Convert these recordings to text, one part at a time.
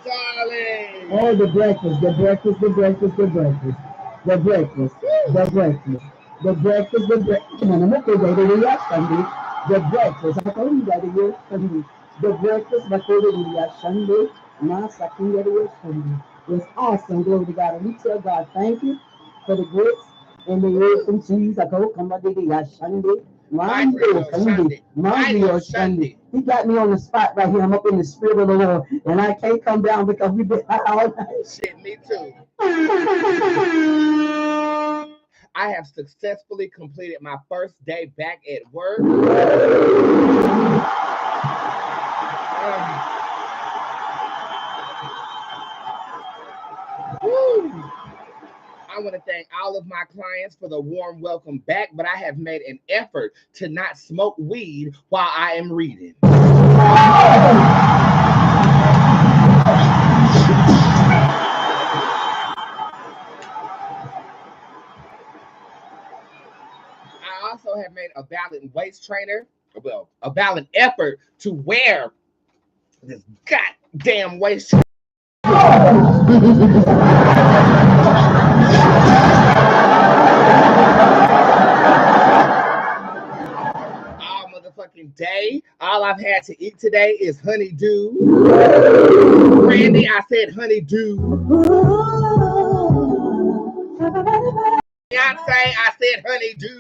darling. Oh, the breakfast, the breakfast, the breakfast, the breakfast, the breakfast, the breakfast, the breakfast, the breakfast. Ano mo ko dahil niya Sunday? The breakfast. Ako rin dahil niya Sunday. The breakfast, but ko niya Sunday. My second day Sunday. It's awesome. Glory to God. And we tell God, thank you for the grits and the eggs and cheese. I go come out niya Sunday. Mario Sunday. Mario Sunday. He got me on the spot right here. I'm up in the spirit of the Lord, and I can't come down because we've been out all night. Shit, me too. I have successfully completed my first day back at work. I want to thank all of my clients for the warm welcome back, but I have made an effort to not smoke weed while I am reading. I also have made a valid waist trainer, well, a valid effort to wear this goddamn waist trainer. All motherfucking day. All I've had to eat today is honeydew. Randy, I said honeydew. Beyonce, I said honeydew.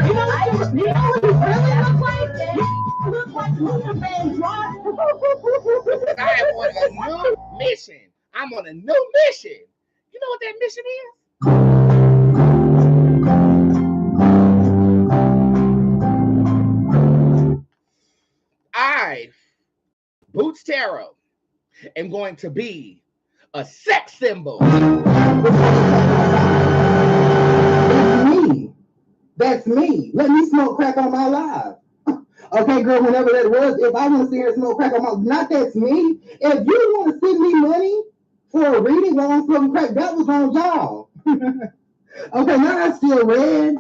You know what he really looks like? He looks like Luther Vandross. I am on a new mission. I'm on a new mission. You know what that mission is? I, Bootzé, am going to be a sex symbol. That's me. Let me smoke crack on my live. Okay, girl, whenever that was, if I want to see her smoke crack on my, not that's me. If you want to send me money for a reading while I'm smoking crack, that was on y'all. Okay, now I still red.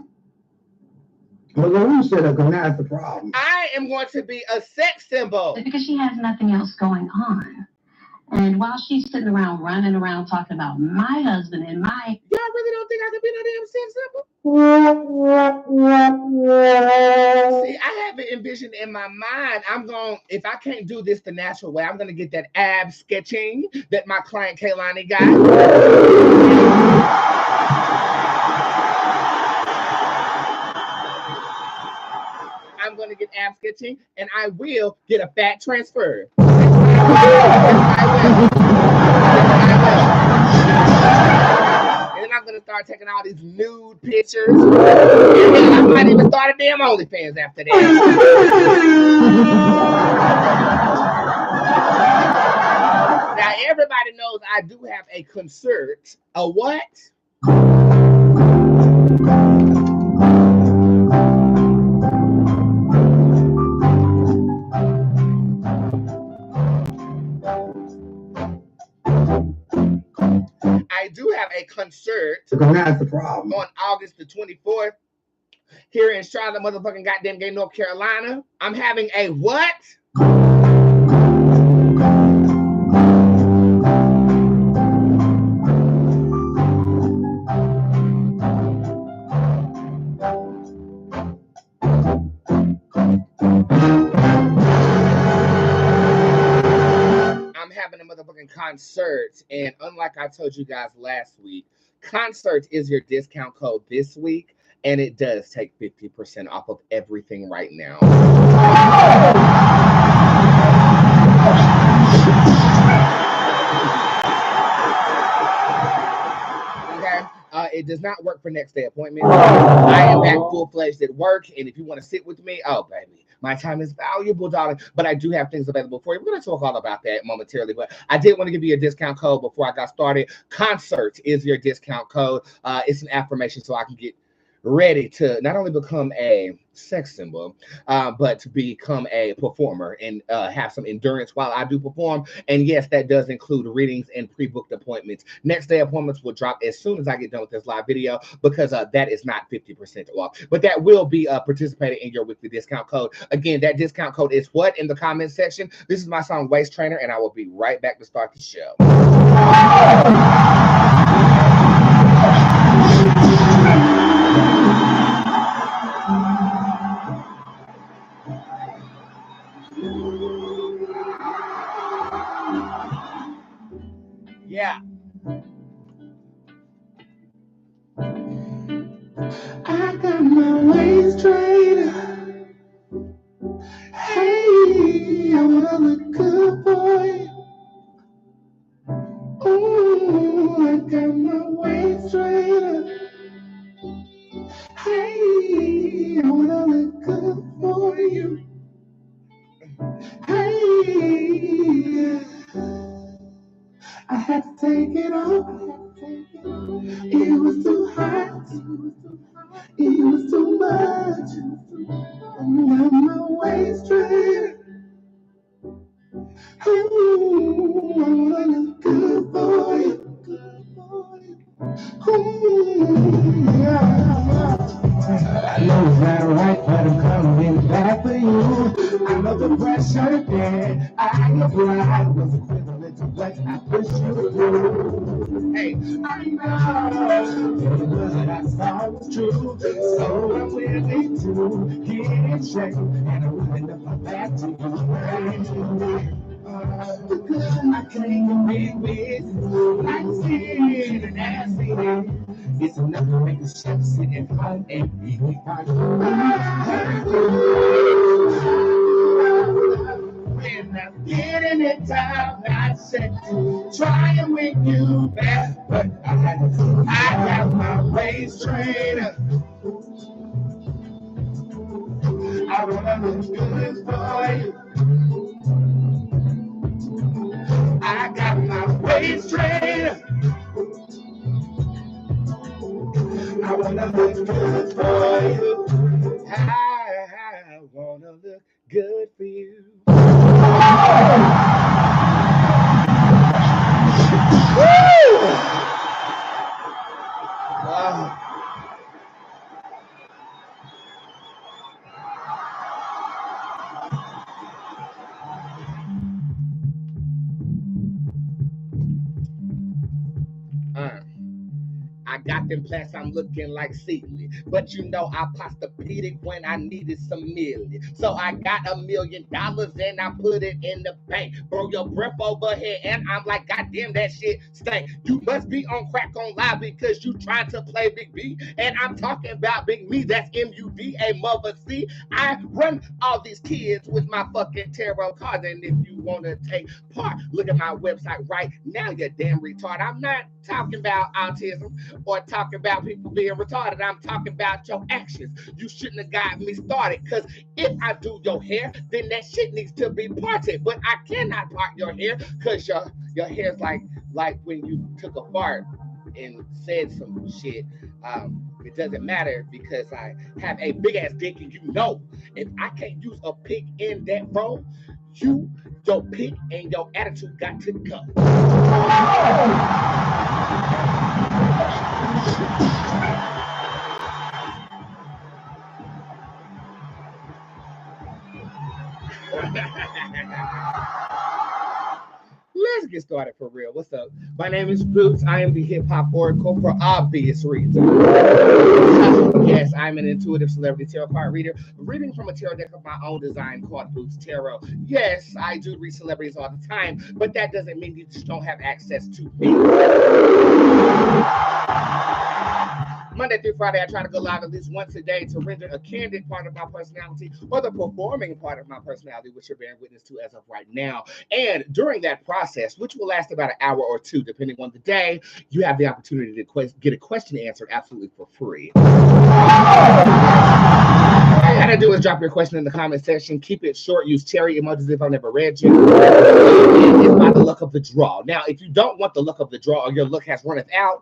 Well, we should have gone. That's the problem. I am going to be a sex symbol. Because she has nothing else going on. And while she's sitting around running around talking about my husband and my... Y'all really don't think I could be no damn sex symbol? See, I have it envisioned in my mind. I'm going, if I can't do this the natural way, I'm going to get that ab sketching that my client Kaylani got. I'm going to get ab sketching, and I will get a fat transfer. And then I'm going to start taking all these nude pictures. And then I might even start a damn OnlyFans after that. Now, everybody knows I do have a concert. A what? I do have a concert on August the 24th here in Charlotte, motherfucking goddamn gay North Carolina. I'm having a what? Concerts, and unlike I told you guys last week, concerts is your discount code this week, and it does take 50% off of everything right now. Okay, it does not work for next day appointments. I am back full-fledged at work, and if you want to sit with me, oh baby, my time is valuable, darling, but I do have things available for you. We're going to talk all about that momentarily, but I did want to give you a discount code before I got started. Concert is your discount code. It's an affirmation so I can get ready to not only become a sex symbol, but to become a performer and have some endurance while I do perform. And yes, that does include readings and pre-booked appointments. Next day appointments will drop as soon as I get done with this live video, because that is not 50% off, but that will be participating in your weekly discount code. Again, that discount code is what in the comment section. This is my song Waist Trainer, and I will be right back to start the show. Yeah. I got my waist trainer. Hey, I wanna look good for you. Ooh, I got my waist trainer. Hey, I wanna look good for you. Hey, I had to take it off. It was too hot. It was too much. I'm my waist trainer. Ooh, I wanna look good for you. Ooh, yeah. I know it's not right, but I'm coming back for you. I know the pressure that I applied was equivalent to what I pushed you through. Hey, I know what I saw was true, so I'm willing to get in shape, and I'm willing to come back to you. I can't be with like sin and acid. It's enough to make the chef sit and fight and be when I'm getting it down, I said to try and win you back, but I got my waist trainer. I wanna look good for you. I got my waist trainer. I wanna look good for you. I wanna look good for you. I got them plants, I'm looking like Sealy. But you know I posturepedic when I needed some million. So I got $1 million and I put it in the bank. Bro, your breath over here and I'm like, goddamn, that shit stank. You must be on crack on live because you trying to play Big B. And I'm talking about Big Me, that's M-U-D-A, mother C. I run all these kids with my fucking tarot cards. And if you want to take part, look at my website right now, you damn retard. I'm not talking about autism or talking about people being retarded. I'm talking about your actions. You shouldn't have got me started, because if I do your hair, then that shit needs to be parted. But I cannot part your hair because your hair's like when you took a fart and said some shit. It doesn't matter because I have a big ass dick, and you know if I can't use a pick in that role, your pick and your attitude got to go. Let's get started for real. What's up? My name is Boots. I am the hip-hop oracle for obvious reasons. Yes, I'm an intuitive celebrity tarot card reader, reading from a tarot deck of my own design called Boots Tarot. Yes, I do read celebrities all the time, but that doesn't mean you just don't have access to me. Monday through Friday, I try to go live at least once a day to render a candid part of my personality or the performing part of my personality, which you're bearing witness to as of right now. And during that process, which will last about an hour or two, depending on the day, you have the opportunity to get a question answered absolutely for free. All you gotta do is drop your question in the comment section. Keep it short. Use cherry emojis if I've never read you. And it's by the luck of the draw. Now, if you don't want the luck of the draw or your luck has runneth out,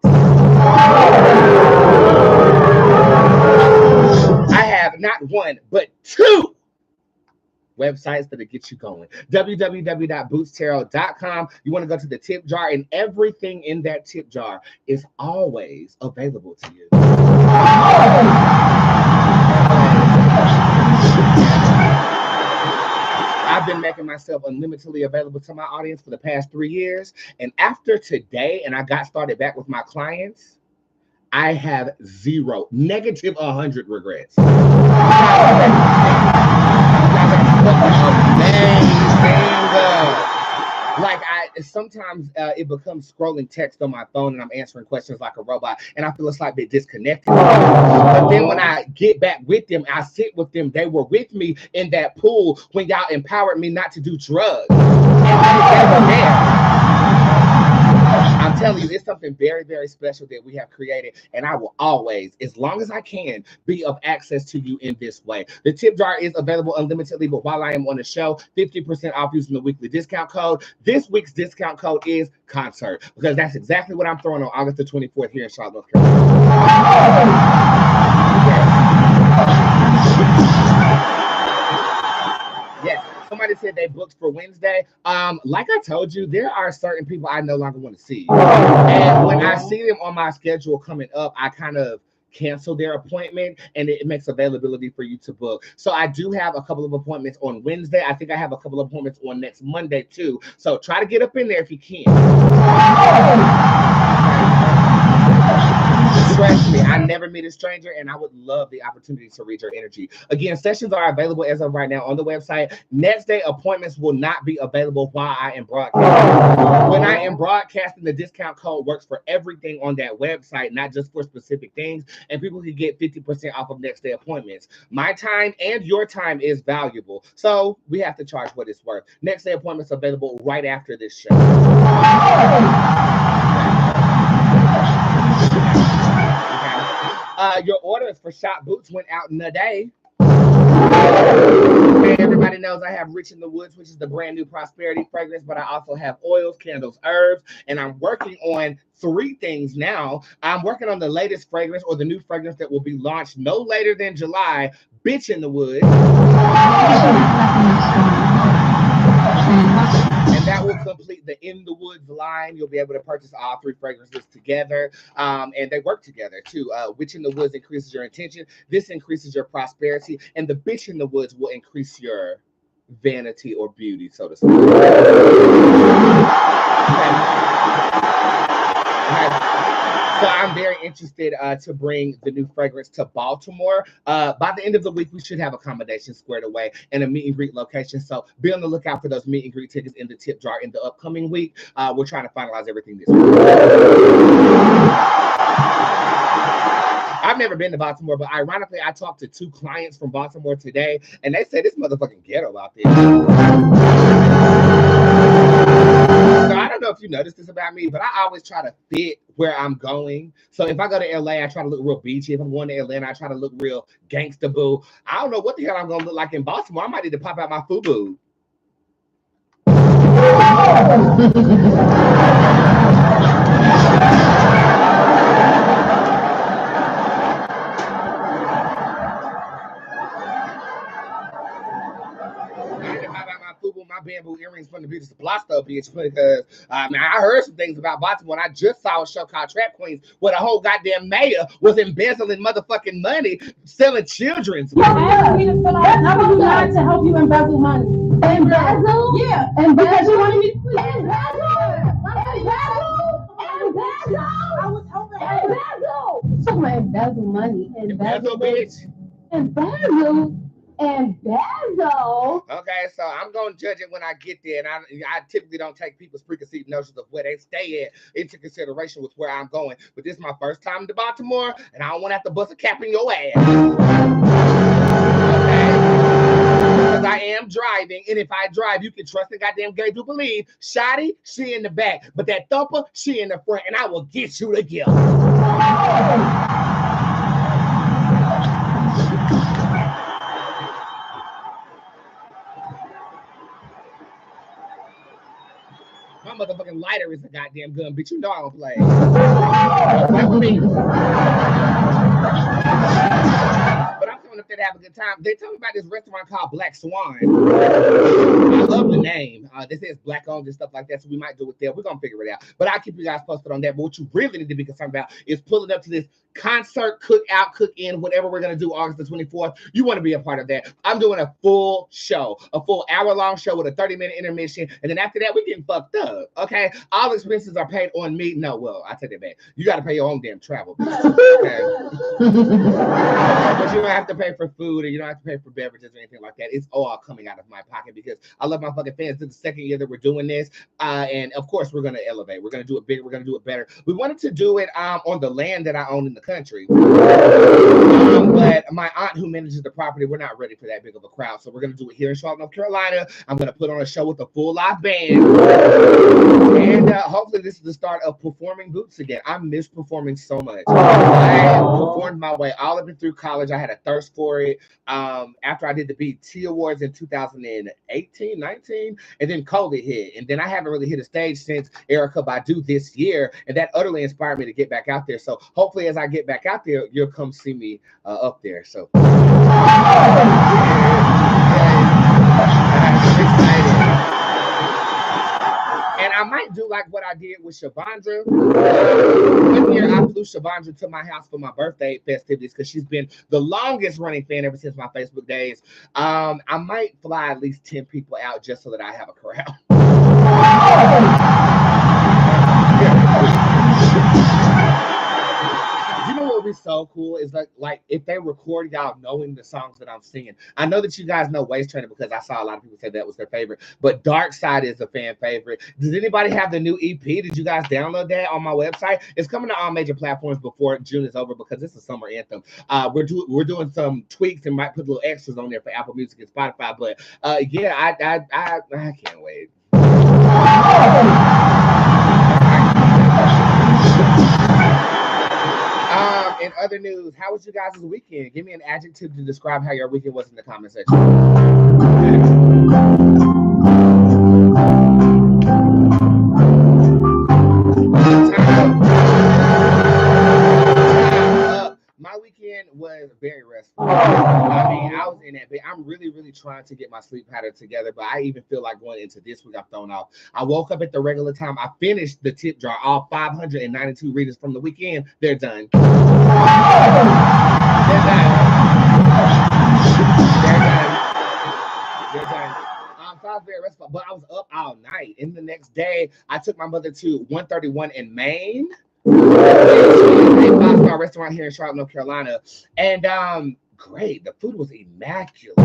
not one, but two websites that'll get you going. www.bootztarot.com. You want to go to the tip jar, and everything in that tip jar is always available to you. I've been making myself unlimitedly available to my audience for the past 3 years. And after today, and I got started back with my clients, I have zero, negative 100 regrets. Like sometimes it becomes scrolling text on my phone and I'm answering questions like a robot, and I feel it's like they're disconnected. But then when I get back with them, I sit with them. They were with me in that pool when y'all empowered me not to do drugs. And they were there. I'm telling you, it's something very, very special that we have created, and I will always, as long as I can, be of access to you in this way. The tip jar is available unlimitedly, but while I am on the show, 50% off using the weekly discount code. This week's discount code is concert, because that's exactly what I'm throwing on August the 24th here in Charlotte, North Carolina. Yes. Somebody said they booked for Wednesday. Like I told you, there are certain people I no longer want to see. And when I see them on my schedule coming up, I kind of cancel their appointment, and it makes availability for you to book. So I do have a couple of appointments on Wednesday. I think I have a couple of appointments on next Monday too. So try to get up in there if you can. Trust me, I never meet a stranger, and I would love the opportunity to read your energy. Again, sessions are available as of right now on the website. Next day appointments will not be available while I am broadcasting. When I am broadcasting, the discount code works for everything on that website, not just for specific things, and people can get 50% off of next day appointments. My time and your time is valuable, so we have to charge what it's worth. Next day appointments available right after this show. Your orders for Shop Boots went out in a day. And everybody knows I have Rich in the Woods, which is the brand new prosperity fragrance, but I also have oils, candles, herbs, and I'm working on 3 things now. I'm working on the latest fragrance, or the new fragrance that will be launched no later than July, Bitch in the Woods. And that will complete the In the Woods line. You'll be able to purchase all 3 fragrances together, and they work together too. Witch in the Woods increases your intention. This increases your prosperity, and the Bitch in the Woods will increase your vanity or beauty, so to speak. So I'm very interested to bring the new fragrance to Baltimore. By the end of the week, we should have accommodations squared away and a meet and greet location. So be on the lookout for those meet and greet tickets in the tip jar in the upcoming week. We're trying to finalize everything this week. I've never been to Baltimore, but ironically, I talked to 2 clients from Baltimore today, and they said this motherfucking ghetto out there. So I don't know if you noticed this about me, but I always try to fit where I'm going. So if I go to LA, I try to look real beachy. If I'm going to Atlanta, I try to look real gangsta boo. I don't know what the hell I'm going to look like in Baltimore. I might need to pop out my FUBU. My bamboo earrings from the beauty supply store, bitch, because I heard some things about Baltimore, and I just saw a show called Trap Queens where the whole goddamn mayor was embezzling motherfucking money, selling children's. I was trying to help you embezzle money. Embezzle? Yeah. And because you wanted me to embezzle? I was hoping embezzle. So my embezzle money. Embezzle, bitch. Embezzle. Okay, so I'm gonna judge it when I get there, and I typically don't take people's preconceived notions of where they stay at into consideration with where I'm going. But this is my first time to Baltimore, and I don't want to have to bust a cap in your ass. Okay, because I am driving, and if I drive, you can trust the goddamn gay to believe. Shotty, she in the back, but that thumper, she in the front, and I will get you together. My motherfucking lighter is a goddamn gun, bitch. You know I don't play. Don't play with me. But I'm coming up to the have a good time. They told me about this restaurant called Black Swan. I love the name. This is black owned and stuff like that, so we might do it there. We're gonna figure it out. But I'll keep you guys posted on that. But what you really need to be concerned about is pulling up to this concert, cookout, cook-in, whatever we're gonna do August the 24th. You want to be a part of that. I'm doing a full show, a full hour-long show with a 30-minute intermission, and then after that, we're getting fucked up. Okay, all expenses are paid on me. No, well, I take that back. You got to pay your own damn travel. Okay, but you don't have to pay for food, or you don't have to pay for beverages or anything like that. It's all coming out of my pocket because I love my fucking fans. This is the second year that we're doing this, and of course, we're gonna elevate. We're gonna do it bigger. We're gonna do it better. We wanted to do it on the land that I own in the country, but my aunt who manages the property, we're not ready for that big of a crowd, so we're gonna do it here in Charlotte, North Carolina. I'm gonna put on a show with a full live band, and hopefully this is the start of performing Bootzé again. I miss performing so much. I performed my way all up and through college. I had a thirst for it. After I did the BET Awards in 2018, 19, and then COVID hit, and then I haven't really hit a stage since Erykah Badu this year, and that utterly inspired me to get back out there. So hopefully as I get back out there, you'll come see me up there. So and I might do like what I did with Shavandra. One year I flew Shavandra to my house for my birthday festivities because she's been the longest running fan ever since my Facebook days. I might fly at least 10 people out just so that I have a crowd. You know what would be so cool is like if they record y'all knowing the songs that I'm singing. I know that you guys know Waist Trainer because I saw a lot of people say that was their favorite, but Dark Side is a fan favorite. Does anybody have the new EP? Did you guys download that on my website? It's coming to all major platforms before June is over because it's a summer anthem. We're doing some tweaks and might put little extras on there for Apple Music and Spotify, but yeah, I can't wait. In other news, how was you guys' weekend? Give me an adjective to describe how your weekend was in the comment section. My weekend was very restful. I mean, I was in that bed. I'm really, really trying to get my sleep pattern together, but I even feel like going into this week, I'm thrown off. I woke up at the regular time. I finished the tip jar. All 592 readers from the weekend, they're done. They're done. So I was very restful, but I was up all night. And the next day, I took my mother to 131 in Maine. A 5-star restaurant here in Charlotte, North Carolina, and great. The food was immaculate.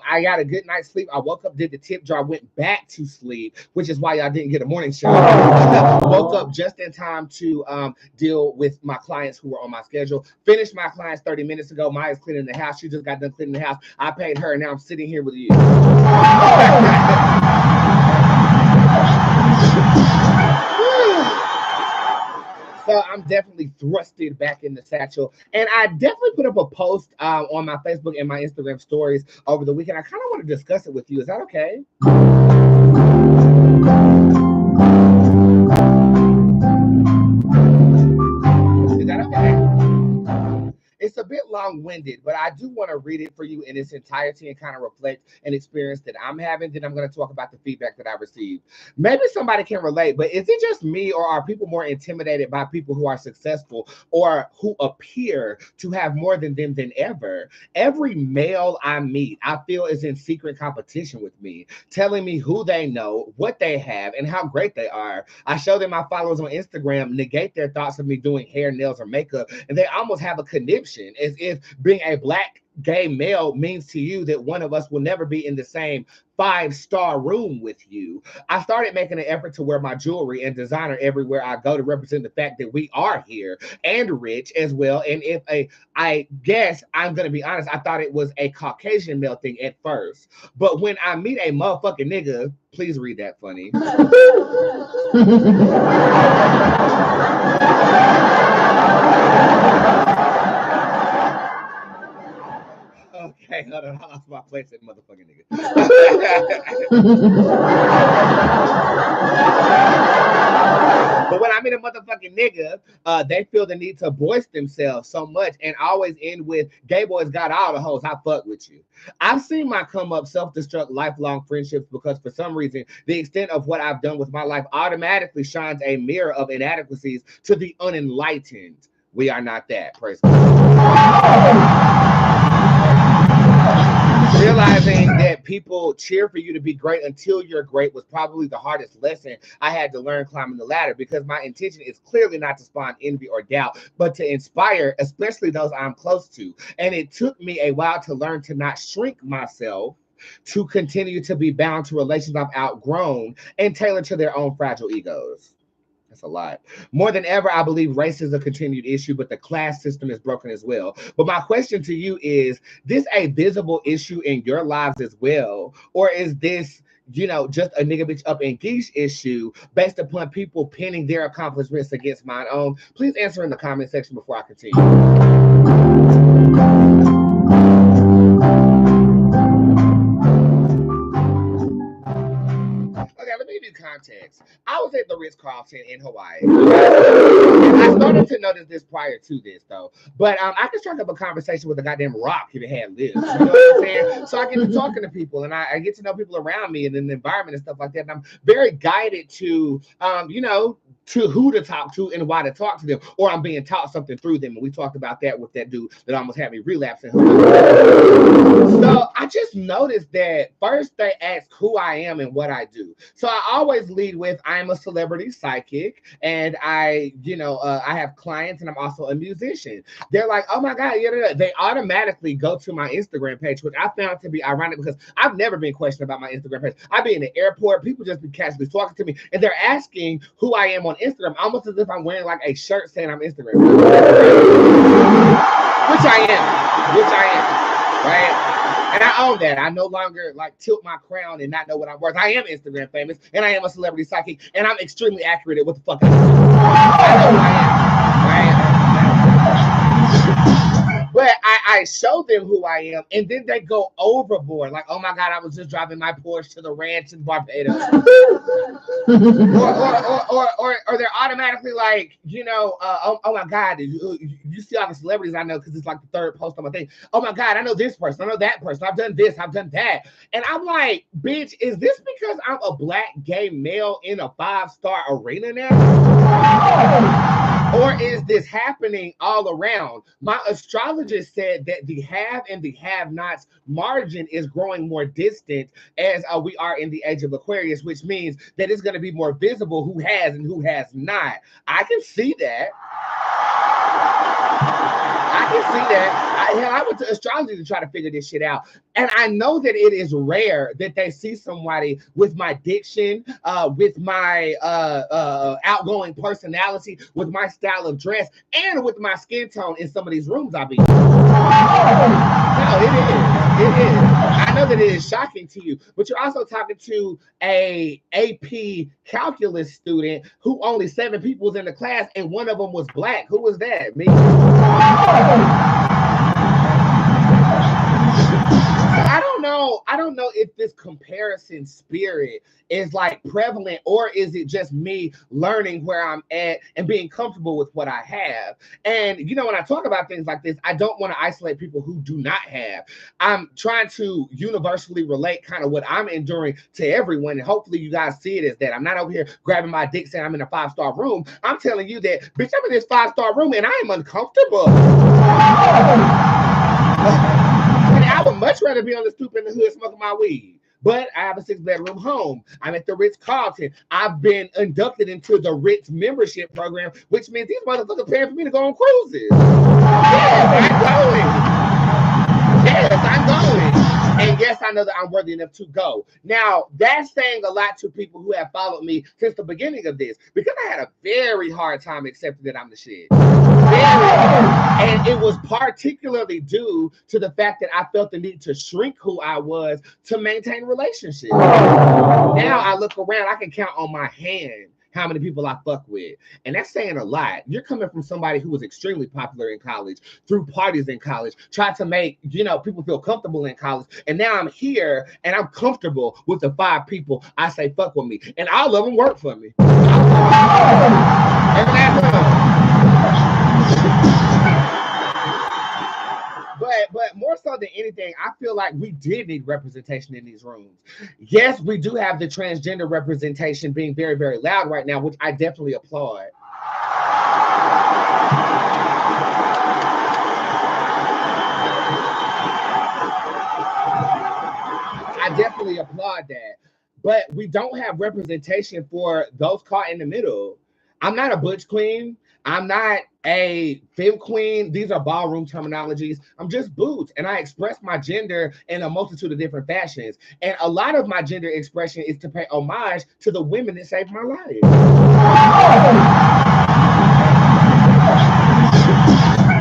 I got a good night's sleep. I woke up, did the tip jar, went back to sleep, which is why y'all didn't get a morning show. Woke up just in time to deal with my clients who were on my schedule. Finished my clients 30 minutes ago. Maya's cleaning the house. She just got done cleaning the house. I paid her, and now I'm sitting here with you. So I'm definitely thrusted back in the satchel. And I definitely put up a post on my Facebook and my Instagram stories over the weekend. I kind of want to discuss it with you. Is that okay? Is that okay? It's a bit long-winded, but I do want to read it for you in its entirety and kind of reflect an experience that I'm having. Then I'm going to talk about the feedback that I received. Maybe somebody can relate, but is it just me, or are people more intimidated by people who are successful or who appear to have more than them than ever? Every male I meet, I feel is in secret competition with me, telling me who they know, what they have, and how great they are. I show them my followers on Instagram negate their thoughts of me doing hair, nails, or makeup, and they almost have a conniption, as if being a Black gay male means to you that one of us will never be in the same 5-star room with you. I started making an effort to wear my jewelry and designer everywhere I go to represent the fact that we are here and rich as well. And I guess I'm going to be honest, I thought it was a Caucasian male thing at first. But when I meet a motherfucking nigga, please read that funny. Okay, hold on. I lost my place at motherfucking nigga. But when I'm in a motherfucking nigga, they feel the need to voice themselves so much and always end with gay boys got all the hoes. I fuck with you. I've seen my come up self-destruct lifelong friendships because for some reason, the extent of what I've done with my life automatically shines a mirror of inadequacies to the unenlightened. We are not that. Praise God. Realizing that people cheer for you to be great until you're great was probably the hardest lesson I had to learn climbing the ladder, because my intention is clearly not to spawn envy or doubt, but to inspire, especially those I'm close to. And it took me a while to learn to not shrink myself, to continue to be bound to relations I've outgrown and tailored to their own fragile egos. That's a lot. More than ever, I believe race is a continued issue, but the class system is broken as well. But my question to you is this a visible issue in your lives as well? Or is this, you know, just a nigga bitch up in geese issue based upon people pinning their accomplishments against mine own? Please answer in the comment section before I continue. Okay, let me give you context. I was at the Ritz-Carlton in Hawaii. I started to notice this prior to this, though. But I could strike up a conversation with a goddamn rock if it had lives. You know what I'm saying? So I get to talking to people, and I get to know people around me and in the environment and stuff like that. And I'm very guided to, you know, to who to talk to and why to talk to them, or I'm being taught something through them. And we talked about that with that dude that almost had me relapsing. So I just noticed that first they ask who I am and what I do. So I always lead with I am a celebrity psychic, and I, you know, I have clients, and I'm also a musician. They're like, oh my God, yeah. They automatically go to my Instagram page, which I found to be ironic because I've never been questioned about my Instagram page. I've been in the airport, people just be casually talking to me, and they're asking who I am on Instagram, almost as if I'm wearing like a shirt saying I'm Instagram. Which I am, right? And I own that. I no longer like tilt my crown and not know what I'm worth. I am Instagram famous, and I am a celebrity psychic, and I'm extremely accurate at what the fuck I do. I know who I am, right? But I show them who I am, and then they go overboard. Like, oh my God, I was just driving my Porsche to the ranch in Barbados. or they're automatically like, you know, oh my God, you see all the celebrities I know because it's like the third post on my thing. Oh my God, I know this person, I know that person, I've done this, I've done that. And I'm like, bitch, is this because I'm a black gay male in a 5-star arena now? Or is this happening all around? My astrologist said that the have and the have-nots margin is growing more distant as we are in the age of Aquarius, which means that it's going to be more visible who has and who has not. I can see that. I went to astrology to try to figure this shit out. And I know that it is rare that they see somebody with my diction, with my outgoing personality, with my style of dress, and with my skin tone in some of these rooms I'll be in. No, it is. I know that it is shocking to you, but you're also talking to a AP calculus student who only 7 people was in the class, and one of them was black. Who was that? Me. I don't know if this comparison spirit is like prevalent, or is it just me learning where I'm at and being comfortable with what I have. And you know, when I talk about things like this, I don't want to isolate people who do not have. I'm trying to universally relate kind of what I'm enduring to everyone, and hopefully you guys see it as that. I'm not over here grabbing my dick saying I'm in a 5-star room. I'm telling you that, bitch, I'm in this 5-star room and I am uncomfortable. I would much rather be on the stoop in the hood smoking my weed. But I have a 6-bedroom home. I'm at the Ritz-Carlton. I've been inducted into the Ritz membership program, which means these motherfuckers paying for me to go on cruises. Yes, I'm going. And yes, I know that I'm worthy enough to go. Now, that's saying a lot to people who have followed me since the beginning of this, because I had a very hard time accepting that I'm the shit. Very hard. And it was particularly due to the fact that I felt the need to shrink who I was to maintain relationships. Now I look around, I can count on my hand how many people I fuck with. And that's saying a lot. You're coming from somebody who was extremely popular in college, through parties in college, tried to make, you know, people feel comfortable in college. And now I'm here and I'm comfortable with the 5 people I say fuck with me. And all of them work for me. like we did need representation in these rooms. Yes, we do have the transgender representation being very, very loud right now, which I definitely applaud. I definitely applaud that. But we don't have representation for those caught in the middle. I'm not a butch queen. I'm not a femme queen. These are ballroom terminologies. I'm just Boots, and I express my gender in a multitude of different fashions. And a lot of my gender expression is to pay homage to the women that saved my life.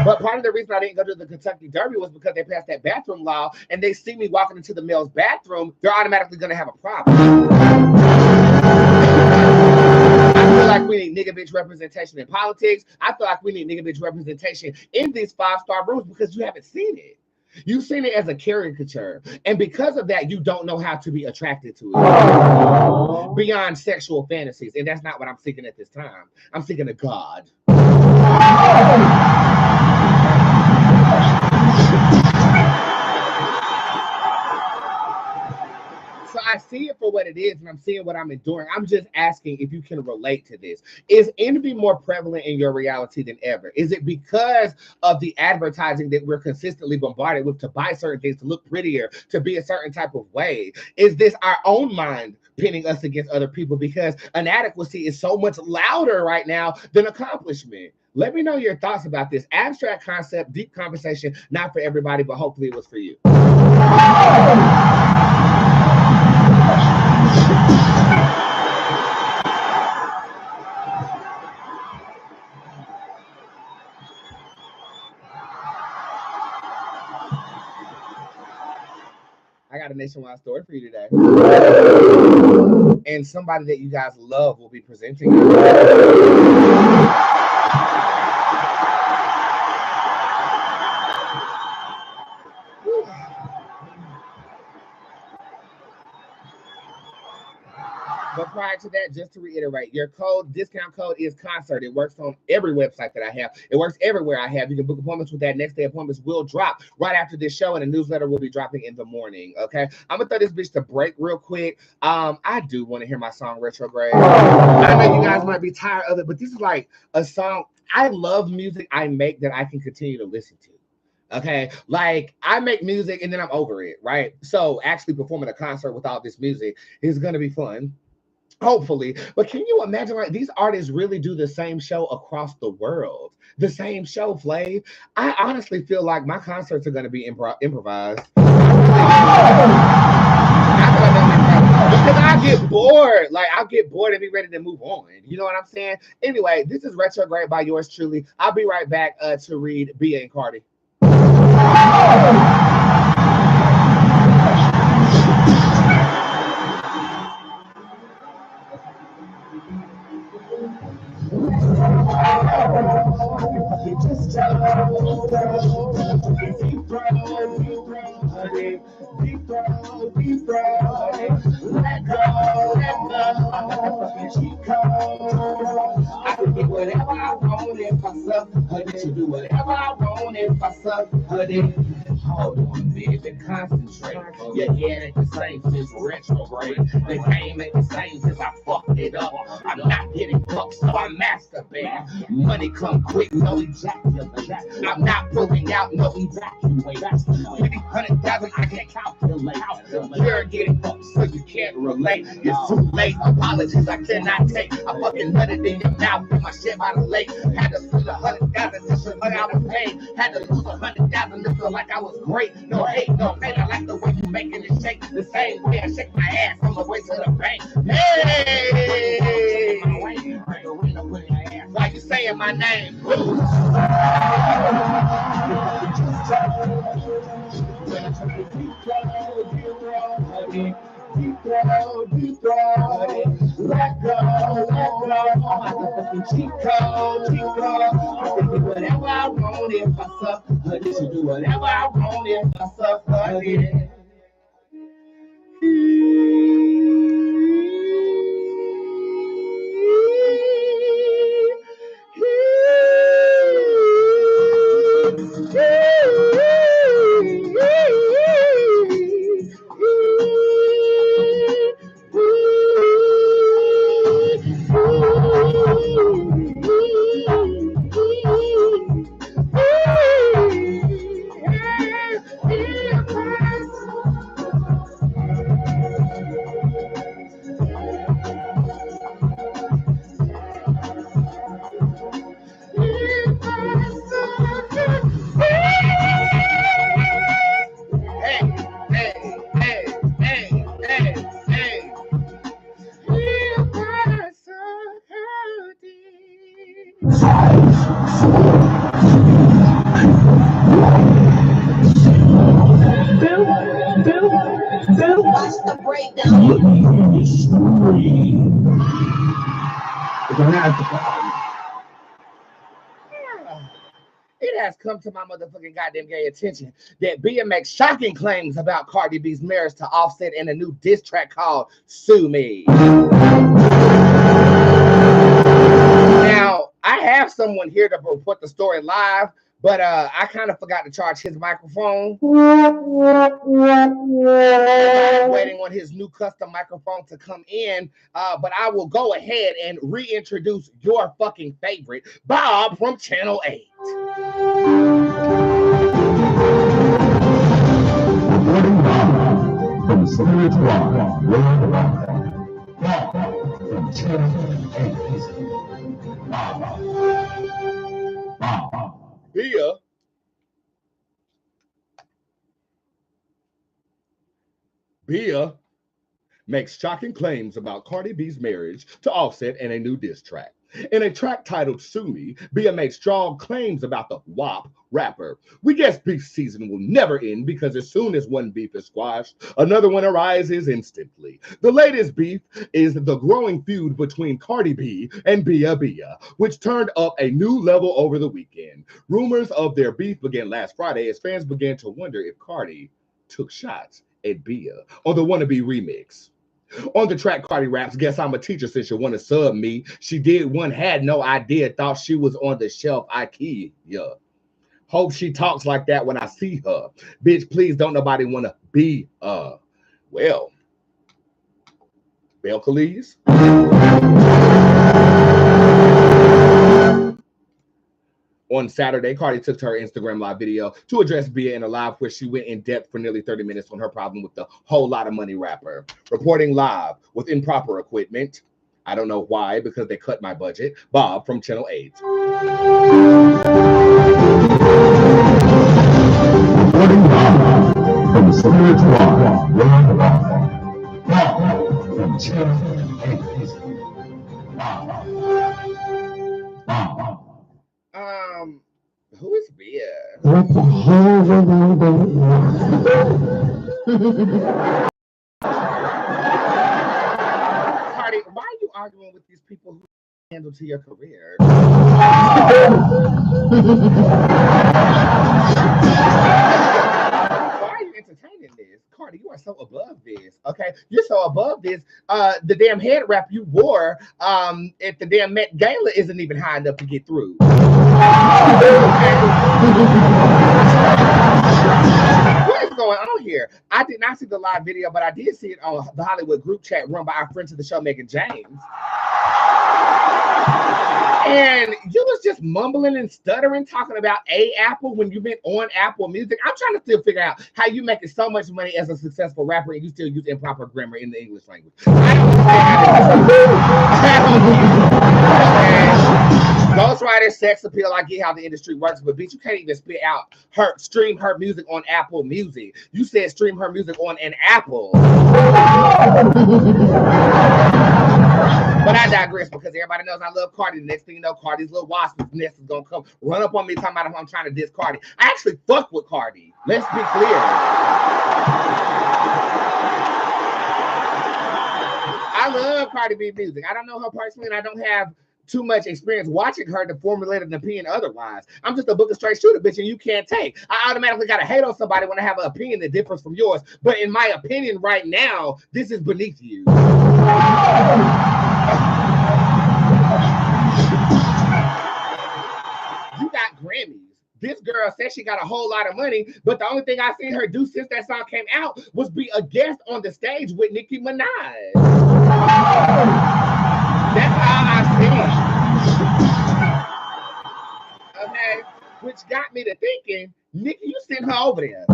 But part of the reason I didn't go to the Kentucky Derby was because they passed that bathroom law, and they see me walking into the male's bathroom, they're automatically going to have a problem. I feel like we need nigga bitch representation in politics. I feel like we need nigga bitch representation in these 5-star rooms because you haven't seen it. You've seen it as a caricature. And because of that, you don't know how to be attracted to it beyond sexual fantasies. And that's not what I'm seeking at this time. I'm seeking a God. So I see it for what it is, and I'm seeing what I'm enduring. I'm just asking if you can relate to this. Is envy more prevalent in your reality than ever? Is it because of the advertising that we're consistently bombarded with to buy certain things, to look prettier, to be a certain type of way? Is this our own mind pinning us against other people because inadequacy is so much louder right now than accomplishment? Let me know your thoughts about this abstract concept, deep conversation, not for everybody, but hopefully it was for you. I got a nationwide story for you today. And somebody that you guys love will be presenting it. But prior to that, just to reiterate, your discount code is concert. It works on every website that I have. It works everywhere I have. You can book appointments with that. Next day appointments will drop right after this show, and a newsletter will be dropping in the morning. Okay, I'm gonna throw this bitch to break real quick. I do want to hear my song Retrograde. I know you guys might be tired of it, but this is like a song. I love music I make that I can continue to listen to. Okay, like I make music and then I'm over it, right? So actually performing a concert with all this music is gonna be fun. Hopefully, but can you imagine, like, these artists really do the same show across the world, the same show, Flav? I honestly feel like my concerts are going to be improvised. Because I get bored. Like, I'll get bored and be ready to move on. You know what I'm saying? Anyway, this is Retrograde by yours truly. I'll be right back to read Bia and Cardi. I can get whatever I want if I suck, honey. You do whatever I want if I suck, honey. Hold on, baby, concentrate. Your head ain't the same since retrograde. The game ain't the same since I fucked it up. I'm not getting fucked, so I masturbate. Money come quick, no ejaculate. I'm not pulling out, no evacuate. 300,000 I can't calculate. You're getting fucked, so you can't relate. It's too late. Apologies I cannot take. I fucking nutted in your mouth, put my shit by the lake. Had to lose 100,000 just for money I was paid. Had to lose 100,000 to feel like I was great. No hate, no pain. I like the way you making it shake. The same way I shake my ass on the way to the bank. Hey! Why you saying my name? Deep throat, let go. I'm like a fucking cheat code. I can do whatever I want if I suck. I should do whatever I want if I suck. Watch the breakdown. It has come to my motherfucking goddamn gay attention that Bia makes shocking claims about Cardi B's marriage to Offset in a new diss track called Sue Me. Now, I have someone here to report the story live, but I kind of forgot to charge his microphone. I'm waiting on his new custom microphone to come in, but I will go ahead and reintroduce your fucking favorite, Bob from Channel 8. From Spirit Rock, Bob from Channel 8. Bob. Bia makes shocking claims about Cardi B's marriage to Offset in a new diss track. In a track titled Sue Me, Bia made strong claims about the WAP rapper. We guess beef season will never end because as soon as one beef is squashed, another one arises instantly. The latest beef is the growing feud between Cardi B and Bia, which turned up a new level over the weekend. Rumors of their beef began last Friday as fans began to wonder if Cardi took shots at Bia on the Wannabe remix. On the track, Cardi raps, "Guess I'm a teacher since you want to sub me. She did one, had no idea, thought she was on the shelf, IKEA. Hope she talks like that when I see her. Bitch, please don't nobody want to be well, Belcalis." On Saturday, Cardi took to her Instagram live video to address Bia in a live where she went in depth for nearly 30 minutes on her problem with the whole lot of money rapper. Reporting live with improper equipment. I don't know why, because they cut my budget. Bob from Channel 8. Reporting live from Spirit Rock, Bob from Channel 8. Bob. Who is Bia? What the hell we gonna do? Cardi, why are you arguing with these people who handle to your career? Why are you entertaining this? Cardi, you are so above this. Okay, you're so above this. The damn head wrap you wore at the damn Met Gala isn't even high enough to get through. What is going on here? I did not see the live video, but I did see it on the Hollywood group chat run by our friend to the show, Megan James. And you was just mumbling and stuttering, talking about Apple when you've been on Apple Music. I'm trying to still figure out how you making so much money as a successful rapper and you still use improper grammar in the English language. I don't Ghostwriter, sex appeal, I get how the industry works, but bitch, you can't even spit out stream her music on Apple Music. You said stream her music on an Apple. But I digress because everybody knows I love Cardi. The next thing you know, Cardi's little wasp nest is gonna come run up on me talking about if I'm trying to diss Cardi. I actually fuck with Cardi. Let's be clear. I love Cardi B music. I don't know her personally, and I don't have too much experience watching her to formulate an opinion otherwise. I'm just a book of straight shooter, bitch, and you can't take. I automatically gotta hate on somebody when I have an opinion that differs from yours. But in my opinion right now, this is beneath you. You got Grammys. This girl said she got a whole lot of money, but the only thing I seen her do since that song came out was be a guest on the stage with Nicki Minaj. That's all I see. Okay, which got me to thinking, Nicki, you sent her over there.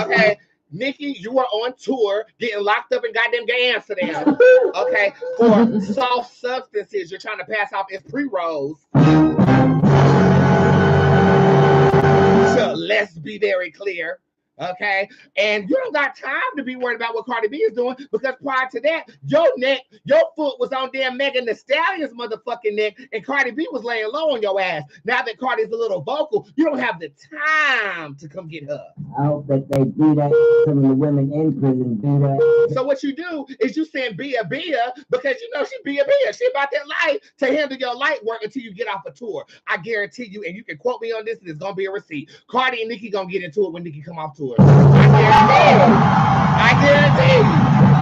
Okay, Nicki, you were on tour getting locked up in goddamn gay Amsterdam. Okay, for soft substances you're trying to pass off as pre-rolls. So let's be very clear. Okay, and you don't got time to be worried about what Cardi B is doing because prior to that, your foot was on damn Megan Thee Stallion's motherfucking neck, and Cardi B was laying low on your ass. Now that Cardi's a little vocal, you don't have the time to come get her. I hope that they do that. Some of the women in prison do that. So what you do is you send Bia because you know she Bia. She about that life to handle your light work until you get off a tour. I guarantee you, and you can quote me on this, and it's gonna be a receipt. Cardi and Nicki gonna get into it when Nicki come off tour. I guarantee you.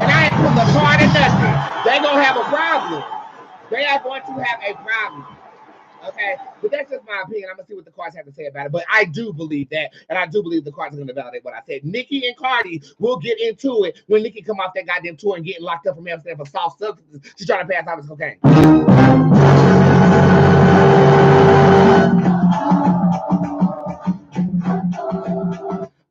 And I ain't putting the card in nothing. They gonna have a problem. They are going to have a problem. Okay, but that's just my opinion. I'm gonna see what the cards have to say about it. But I do believe that, and I do believe the cards are gonna validate what I said. Nicki and Cardi will get into it when Nicki come off that goddamn tour and getting locked up from Amsterdam for soft substances. She's trying to pass off as cocaine.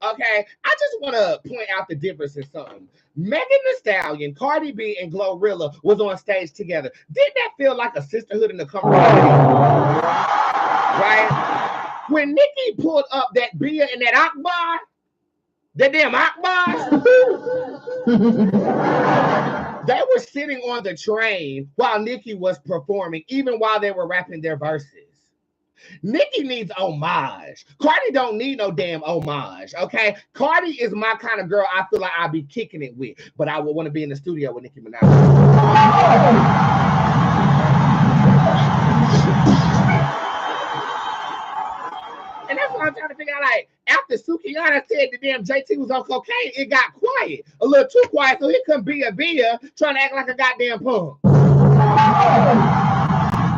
Okay, I just want to point out the difference in something. Megan Thee Stallion, Cardi B, and Glorilla was on stage together. Didn't that feel like a sisterhood in the camaraderie? Right? When Nicki pulled up that Bia and that Akbar, that damn Akbar, they were sitting on the train while Nicki was performing, even while they were rapping their verses. Nicki needs homage. Cardi don't need no damn homage, okay? Cardi is my kind of girl I feel like I'll be kicking it with, but I would want to be in the studio with Nicki Minaj. And that's what I'm trying to figure out. Like, after Sukihana said the damn JT was on cocaine, it got quiet. A little too quiet, so here come Bia trying to act like a goddamn punk.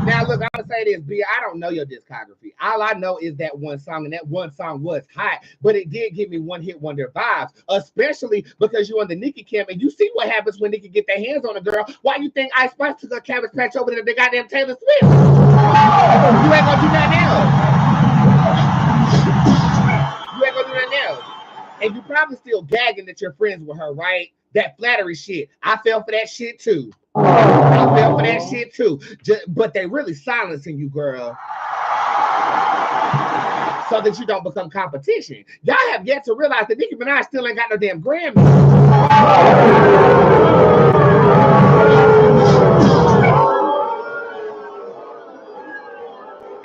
Now, look, I'm going to say this, Bia, I don't know your discography. All I know is that one song, and that one song was hot, but it did give me one-hit wonder vibes, especially because you're on the Nicki camp, and you see what happens when Nicki get their hands on a girl. Why you think Ice Spice took a Cabbage Patch over to the goddamn Taylor Swift? You ain't going to do nothing else. You ain't going to do nothing else. And you probably still gagging that you're friends with her, right? That flattery shit. I fell for that shit, too. I fell for that shit too. But they really silencing you, girl, so that you don't become competition. Y'all have yet to realize that Nicki Minaj still ain't got no damn Grammy.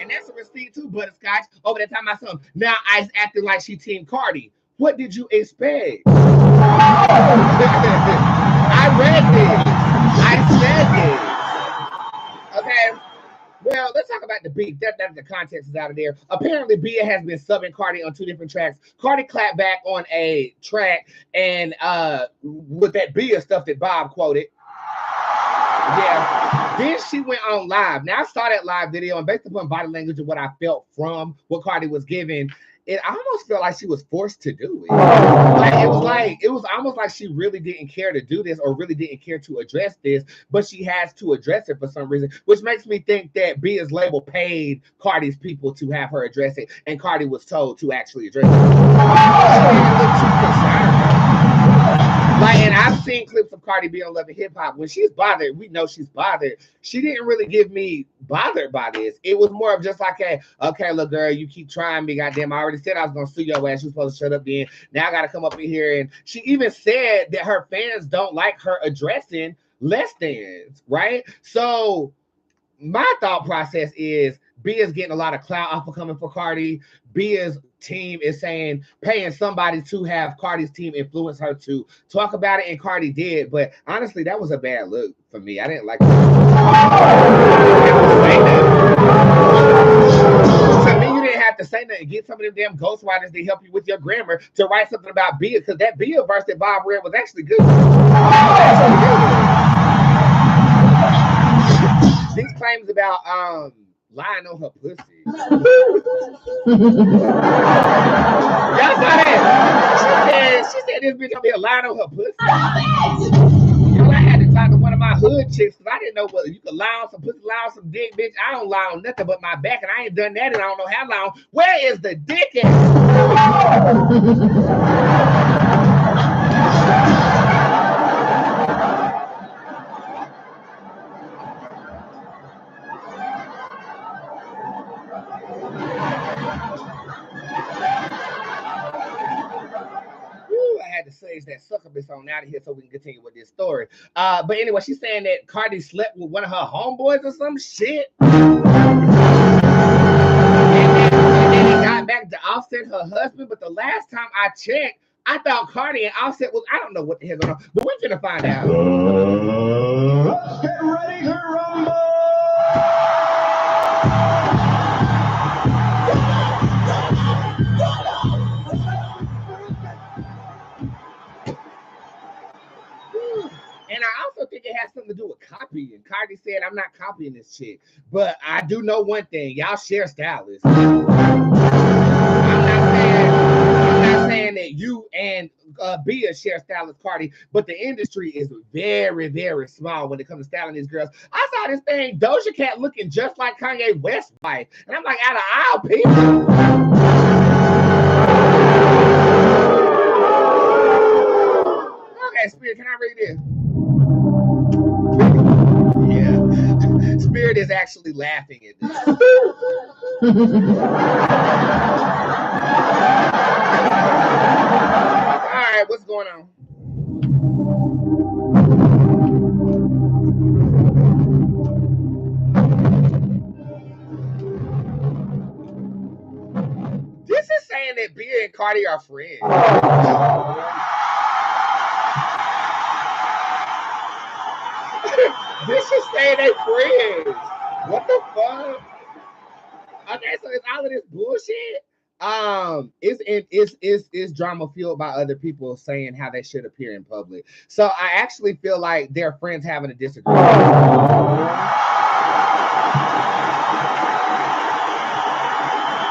And that's a receipt too, Butterscotch. Over that time I saw him. Now Ice acting like she Team Cardi. What did you expect? I read this. I said this. Okay. Well, let's talk about the beef. That the context is out of there. Apparently, Bia has been subbing Cardi on 2 different tracks. Cardi clapped back on a track and with that Bia stuff that Bob quoted. Yeah. Then she went on live. Now I saw that live video, and based upon body language and what I felt from what Cardi was giving, it almost felt like she was forced to do it. It was almost like she really didn't care to do this or really didn't care to address this, but she has to address it for some reason, which makes me think that Bia's label paid Cardi's people to have her address it, and Cardi was told to actually address it. She didn't look too concerned. And I've seen clips of Cardi B on Love and Hip Hop. When she's bothered, we know she's bothered. She didn't really give me bothered by this. It was more of just like, okay, little girl, you keep trying me, goddamn. I already said I was gonna sue your ass. You supposed to shut up then. Now I gotta come up in here. And she even said that her fans don't like her addressing less thans, right? So my thought process is Bia's getting a lot of clout off of coming for Cardi. Bia's team is paying somebody to have Cardi's team influence her to talk about it, and Cardi did. But honestly, that was a bad look for me. I didn't like it. To me, you didn't have to say nothing. Get some of them damn ghostwriters to help you with your grammar to write something about Bia, because that Bia verse that Bob read was actually good. These claims about lying on her pussy. Y'all saw that? She said this bitch gonna be lying on her pussy. Y'all, I had to talk to one of my hood chicks because I didn't know whether you could lie on some pussy, lie on some dick, bitch. I don't lie on nothing but my back, and I ain't done that and I don't know how long. Where is the dick at? suck up this on out of here so we can continue with this story. But anyway, she's saying that Cardi slept with one of her homeboys or some shit. And then it got back to Offset, her husband. But the last time I checked, I thought Cardi and Offset was, I don't know what the hell going on, but we're gonna find out. Let's get ready to rumble! And I also think it has something to do with copying. Cardi said, I'm not copying this chick. But I do know one thing. Y'all share stylists. I'm not saying that you and Bia share stylist, Cardi, but the industry is very, very small when it comes to styling these girls. I saw this thing, Doja Cat looking just like Kanye West's wife. And I'm like, out of all people. Okay, Spirit, can I read this? Yeah. Spirit is actually laughing at this. All right, what's going on? This is saying that Bia and Cardi are friends. This is saying they friends. What the fuck? Okay, so it's all of this bullshit. It's drama fueled by other people saying how they should appear in public. So I actually feel like they're friends having a disagreement.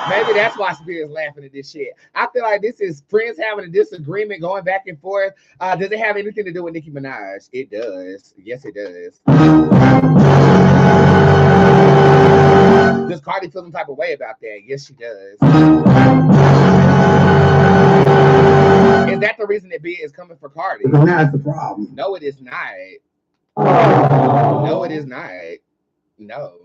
Maybe that's why Spirit's laughing at this shit. I feel like this is friends having a disagreement, going back and forth. Does it have anything to do with Nicki Minaj? It does. Yes, it does. Does Cardi feel some type of way about that? Yes, she does. Is that the reason that Bia is coming for Cardi? That's the problem. No, it is not. No, it is not. No.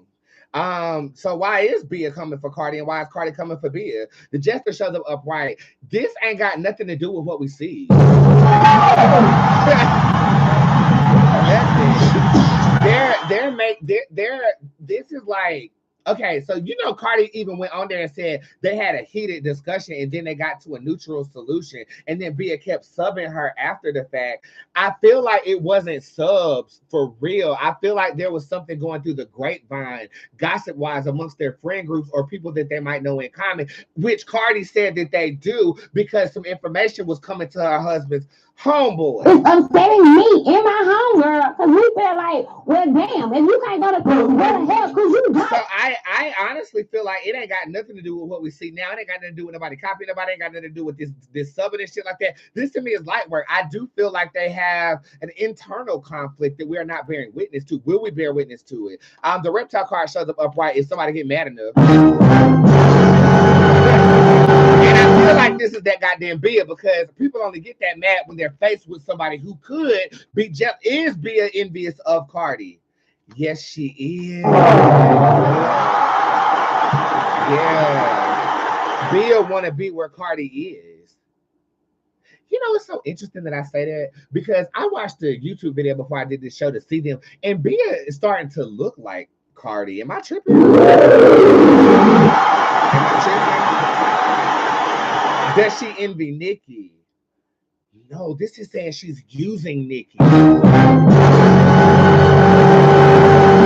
So why is Bia coming for Cardi and why is Cardi coming for Bia? The Jester shows up upright. This ain't got nothing to do with what we see. This is like, okay, so you know Cardi even went on there and said they had a heated discussion and then they got to a neutral solution and then Bia kept subbing her after the fact. I feel like it wasn't subs for real. I feel like there was something going through the grapevine, gossip-wise, amongst their friend groups or people that they might know in common, which Cardi said that they do because some information was coming to her husband's homeboy. It's upsetting me and my homegirl because we feel like, well, damn, if you can't go to where the hell could you go? So I honestly feel like it ain't got nothing to do with what we see now. It ain't got nothing to do with nobody copying nobody. It ain't got nothing to do with this subbing and shit like that. This to me is light work. I do feel like they have an internal conflict that we are not bearing witness to. Will we bear witness to it? The reptile card shows up upright if somebody get mad enough. And I feel like this is that goddamn Bia because people only get that mad when they're faced with somebody who could be just is Bia envious of Cardi. Yes, she is. Yeah. Bia want to be where Cardi is. You know, it's so interesting that I say that because I watched the YouTube video before I did this show to see them, and Bia is starting to look like Cardi. Am I tripping? Am I tripping? Does she envy Nicki? No, this is saying she's using Nicki.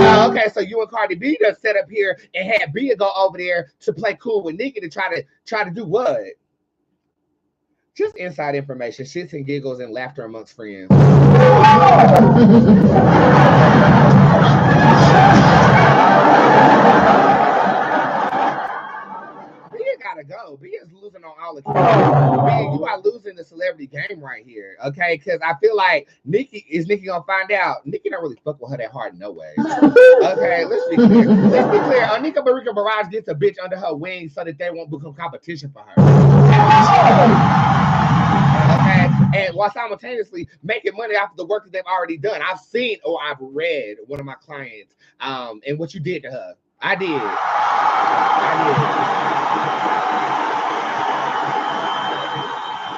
Okay, so you and Cardi B just set up here and had Bia go over there to play cool with Nicki to try to do what? Just inside information, shits and giggles and laughter amongst friends. Bia gotta go. Bia's losing on all accounts. Bia, you are losing the celebrity game right here, okay? Because I feel like Nicki gonna find out. Nicki don't really fuck with her that hard, no way. Okay, let's be clear. Let's be clear. Anika Barika Barrage gets a bitch under her wing so that they won't become competition for her. Okay, and while simultaneously making money off of the work that they've already done. I've seen or I've read one of my clients and what you did to her. I did.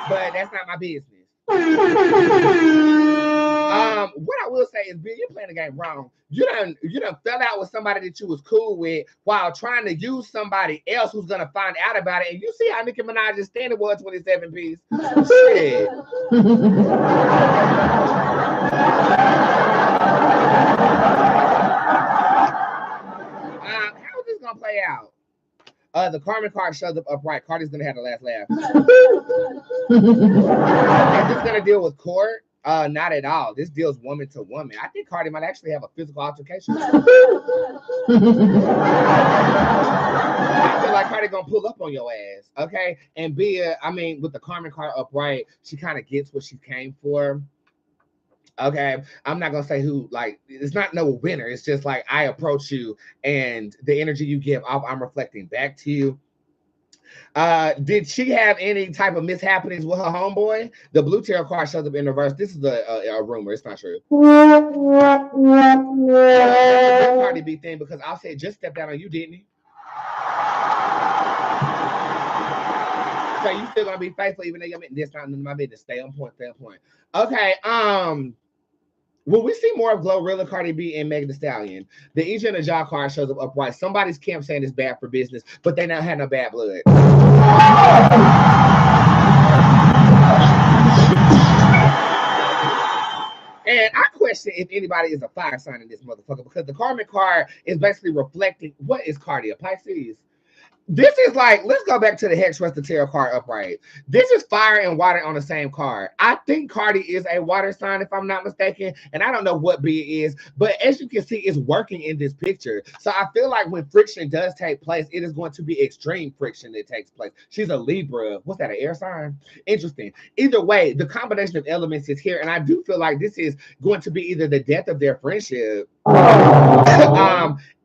But that's not my business. What I will say is, Bill, you're playing the game wrong. You done fell out with somebody that you was cool with while trying to use somebody else who's gonna find out about it. And you see how Nicki Minaj's standard was 27 piece. Shit. How is this gonna play out? The Carmen card shows up upright. Cardi's gonna have the last laugh. Is this gonna deal with court? Not at all. This deals woman to woman. I think Cardi might actually have a physical altercation. I feel like Cardi gonna pull up on your ass, okay? And with the Carmen card upright, she kind of gets what she came for. Okay, I'm not gonna say who, like, it's not no winner. It's just like I approach you and the energy you give off, I'm reflecting back to you. Did she have any type of mishappenings with her homeboy? The blue tarot card shows up in reverse. This is a rumor. It's not true. Cardi B thing, because I'll say just stepped out on you, didn't he? So you still gonna be faithful even though you're this not none of my business. Stay on point. Stay on point. Okay. Will we see more of Glorilla, Cardi B, and Megan Thee Stallion? The Eja and the Jaw card shows up upright. Somebody's camp saying it's bad for business, but they not had no bad blood. And I question if anybody is a fire sign in this motherfucker, because the Carmen card is basically reflecting, what is Cardi, a Pisces? This is like, let's go back to the Hex Rest the Tarot card upright. This is fire and water on the same card. I think Cardi is a water sign, if I'm not mistaken, and I don't know what B it is, but as you can see, it's working in this picture. So I feel like when friction does take place, it is going to be extreme friction that takes place. She's a Libra. What's that, an air sign? Interesting. Either way, the combination of elements is here, and I do feel like this is going to be either the death of their friendship,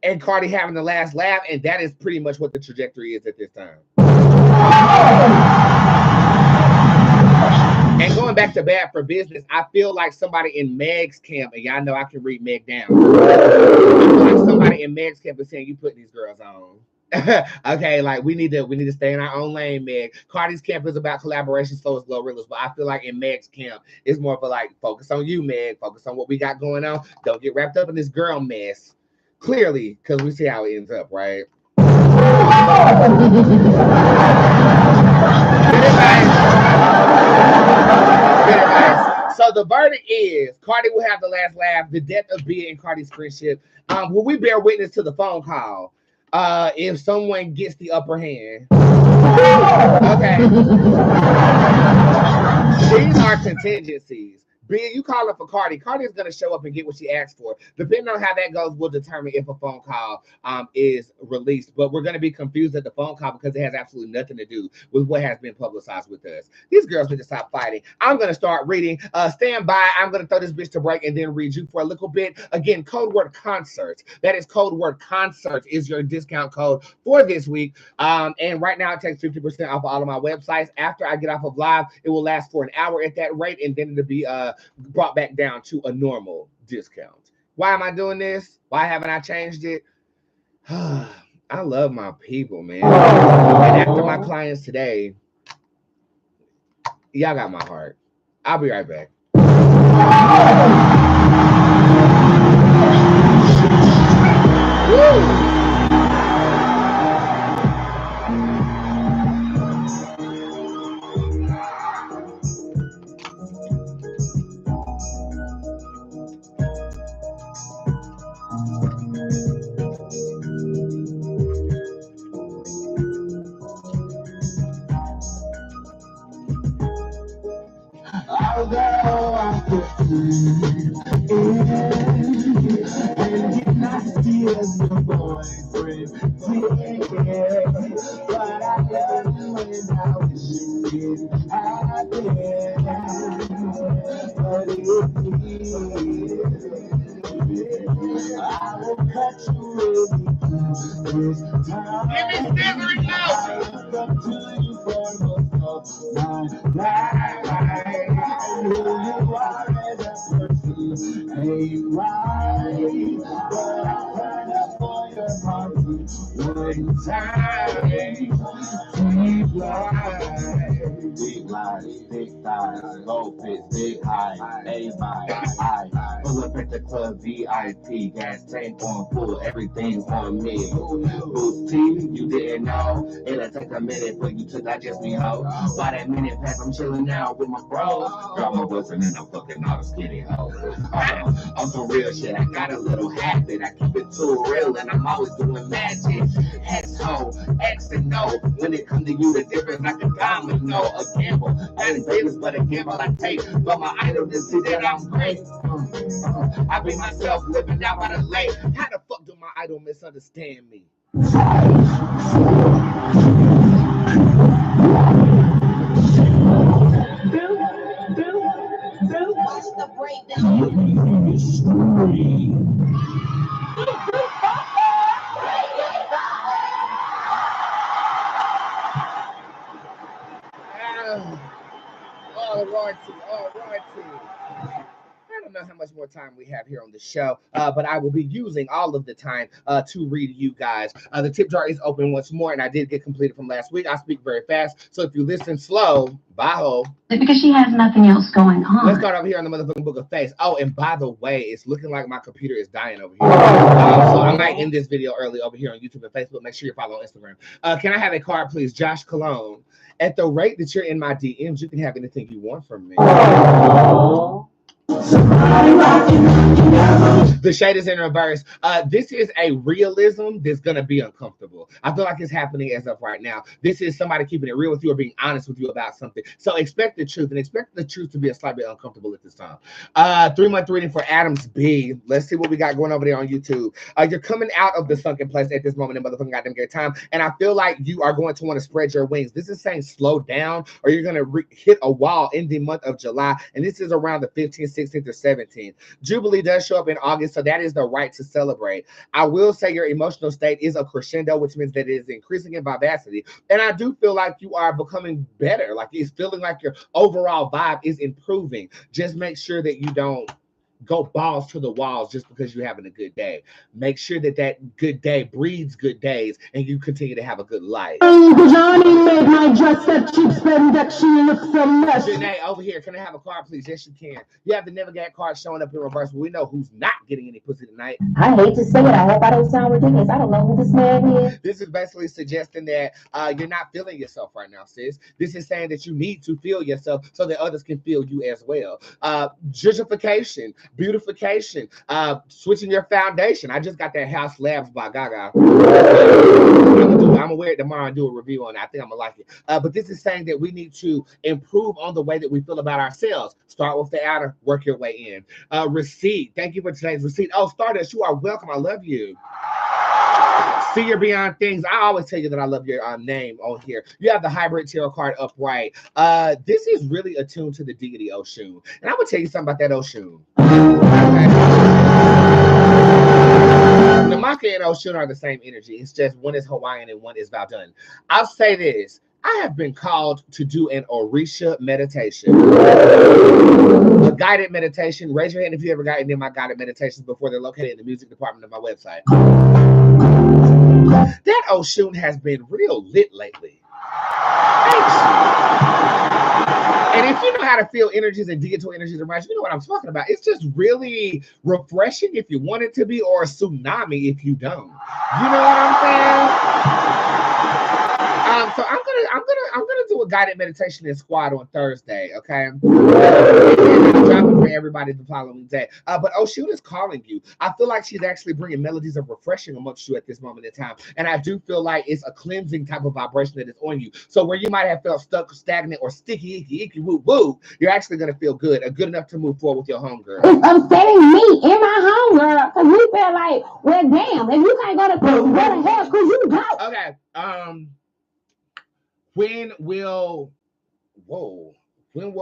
and Cardi having the last laugh, and that is pretty much what the trajectory is at this time. And going back to bad for business, I feel like somebody in Meg's camp, and y'all know I can read Meg down. I feel like somebody in Meg's camp is saying, you put these girls on. Okay, like we need to stay in our own lane, Meg. Cardi's camp is about collaboration, so is Glorilla's, but I feel like in Meg's camp, it's more of a like, focus on you, Meg, focus on what we got going on. Don't get wrapped up in this girl mess. Clearly, because we see how it ends up, right? So the verdict is Cardi will have the last laugh, the death of Bia and Cardi's friendship. Will we bear witness to the phone call? If someone gets the upper hand. Okay. These are contingencies. Bia, you calling for Cardi. Cardi is going to show up and get what she asked for. Depending on how that goes will determine if a phone call is released. But we're going to be confused at the phone call because it has absolutely nothing to do with what has been publicized with us. These girls need to stop fighting. I'm going to start reading. Stand by. I'm going to throw this bitch to break and then read you for a little bit. Again, code word concerts. That is code word concerts is your discount code for this week. And right now it takes 50% off of all of my websites. After I get off of live, it will last for an hour at that rate, and then it'll be brought back down to a normal discount. Why am I doing this? Why haven't I changed it? I love my people, man. And after my clients today, y'all got my heart. I'll be right back. Woo! always big high, A-by-I. Pull up at the club, VIP, gas tank on full, everything on me. Bootzé, you didn't know, it'll take a minute for you to digest me, ho. By that minute pass, I'm chilling now with my bros. Drop my bus and then I'm fucking all the skinny hoes. On some real shit, I got a little habit, I keep it too real and I'm always doing magic. X-ho, X and no, when it comes to you, the difference like a domino, a gamble. I ain't famous, but a gamble I take. But my idol to see that I'm great. I be myself living out by the lake. How the fuck do my idol misunderstand me? Watch the breakdown. All righty. I don't know how much more time we have here on the show, but I will be using all of the time to read you guys. The tip jar is open once more, and I did get completed from last week. I speak very fast, so if you listen slow, bye-ho. Because she has nothing else going on. Let's start over here on the motherfucking book of face. Oh, and by the way, it's looking like my computer is dying over here. So I might end this video early over here on YouTube and Facebook. Make sure you follow on Instagram. Can I have a card, please? Josh Cologne. At the rate that you're in my DMs, you can have anything you want from me. The shade is in reverse. This is a realism that's gonna be uncomfortable. I feel like it's happening as of right now. This is somebody keeping it real with you or being honest with you about something. So expect the truth, and expect the truth to be a slightly uncomfortable at this time. 3-month reading for Adams B. Let's see what we got going over there on YouTube. You're coming out of the sunken place at this moment in motherfucking goddamn great time, and I feel like you are going to want to spread your wings. This is saying slow down, or you're gonna hit a wall in the month of July, and this is around the 15th, 16th, or 17th. Jubilee does show up in August, so that is the right to celebrate. I will say your emotional state is a crescendo, which means that it is increasing in vivacity. And I do feel like you are becoming better. Like it's feeling like your overall vibe is improving. Just make sure that you don't go balls to the walls just because you're having a good day. Make sure that that good day breeds good days and you continue to have a good life. Johnny made my dress that cheap spend that she looks a mess. Janae, over here, can I have a card, please? Yes, you can. You have the Never Get card showing up in reverse, but we know who's not getting any pussy tonight. I hate to say it. I hope I don't sound ridiculous. I don't know who this man is. This is basically suggesting that you're not feeling yourself right now, sis. This is saying that you need to feel yourself so that others can feel you as well. Gentrification, beautification, switching your foundation. I just got that House Labs by Gaga. I'm gonna wear it tomorrow and do a review on it. I think I'm gonna like it. But this is saying that we need to improve on the way that we feel about ourselves. Start with the outer, work your way in. Receipt. Thank you for today's receipt. Oh, Stardust, you are welcome. I love you. See your beyond things. I always tell you that I love your name on here. You have the hybrid tarot card upright. This is really attuned to the deity Oshun. And I'm gonna tell you something about that Oshun. Namaka and Oshun are the same energy. It's just one is Hawaiian and one is Valdun. I'll say this. I have been called to do an Orisha meditation. A guided meditation. Raise your hand if you ever got any of my guided meditations before. They're located in the music department of my website. That Oshun has been real lit lately. And if you know how to feel energies and digital energies around, you know what I'm talking about. It's just really refreshing if you want it to be, or a tsunami if you don't. You know what I'm saying? So I'm gonna do a guided meditation in squad on Thursday, okay? And I'll drop it for everybody the following day. But Oshun is calling you. I feel like she's actually bringing melodies of refreshing amongst you at this moment in time, and I do feel like it's a cleansing type of vibration that is on you. So where you might have felt stuck, stagnant, or sticky, icky, woo, woo, you're actually gonna feel good enough to move forward with your homegirl. It's upsetting me in my homegirl because we feel like, well, damn, if you can't go to where the hell could you go? Okay. When will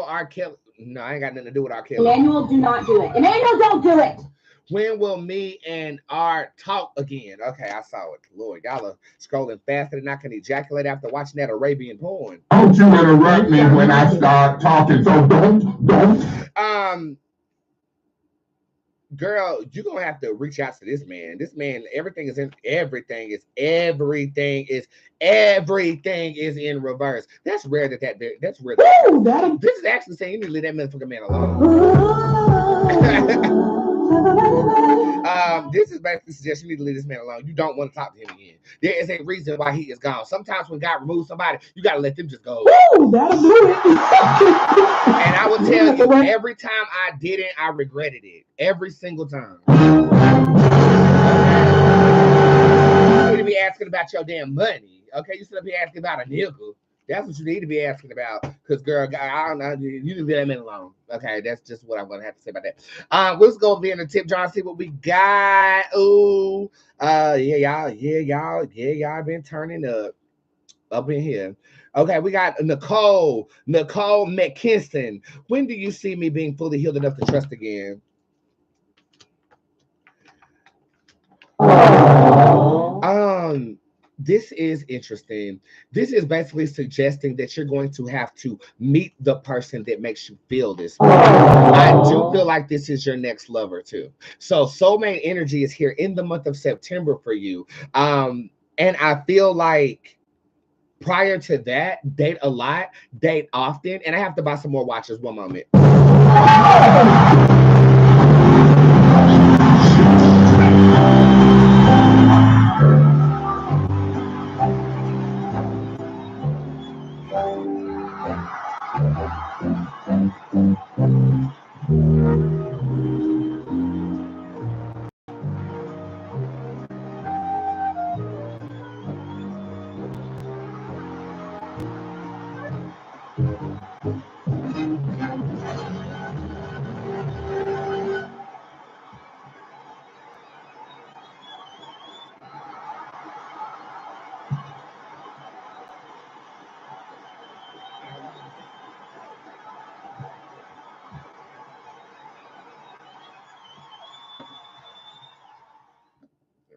R. Kelly? No, I ain't got nothing to do with R. Kelly. Emmanuel, do not do it. Emmanuel, don't do it. When will me and R talk again? Okay, I saw it. Lord, y'all are scrolling faster than I can ejaculate after watching that Arabian porn. Don't you interrupt me when I start talking, so don't. girl, you're gonna have to reach out to this man. This man, everything is in reverse. That's rare that's rare. Ooh, that'll. This is actually saying you need to leave that motherfucking man alone. This is basically suggesting you need to leave this man alone. You don't want to talk to him again. There is a reason why he is gone. Sometimes when God removes somebody, you gotta let them just go. Ooh, that'll do it. And I will tell you, every time I did it, I regretted it. Every single time. You need to be asking about your damn money. Okay, you should be asking about a nickel. That's what you need to be asking about. Because, girl, I don't know. You need to leave that man alone. Okay, that's just what I'm going to have to say about that. Let's go over in the tip jar and see what we got. Ooh. Y'all been turning up in here. Okay, we got Nicole McKinson. When do you see me being fully healed enough to trust again? This is interesting. This is basically suggesting that you're going to have to meet the person that makes you feel this way. I do feel like this is your next lover too. So soulmate energy is here in the month of September for you. And I feel like prior to that, date a lot, date often. And I have to buy some more watches. One moment.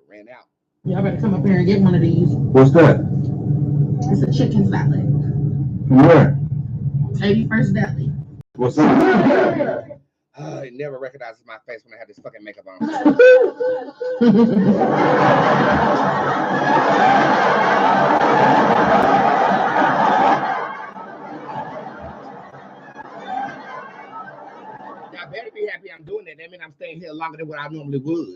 Ran out. Y'all better come up here and get one of these. What's that? It's a chicken salad. Where? 81st Deli. What's that? It never recognizes my face when I have this fucking makeup on. Y'all better be happy I'm doing that. That means I'm staying here longer than what I normally would.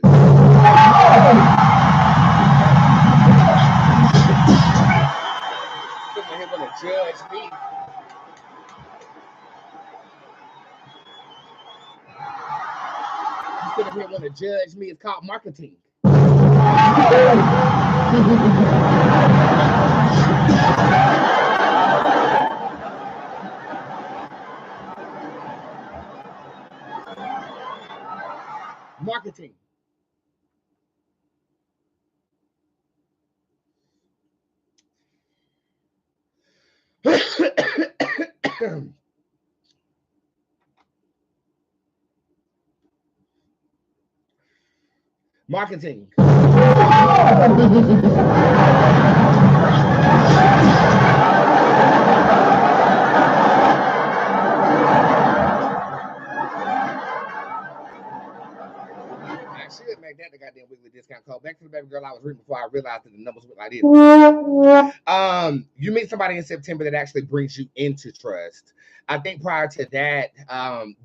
Someone here gonna judge me. You sit up here want to judge me. It's called marketing. Marketing. Marketing. I should make that the goddamn weekly discount code. Back to the baby girl I was reading before I realized that the numbers were like this. You meet somebody in September that actually brings you into trust. I think prior to that,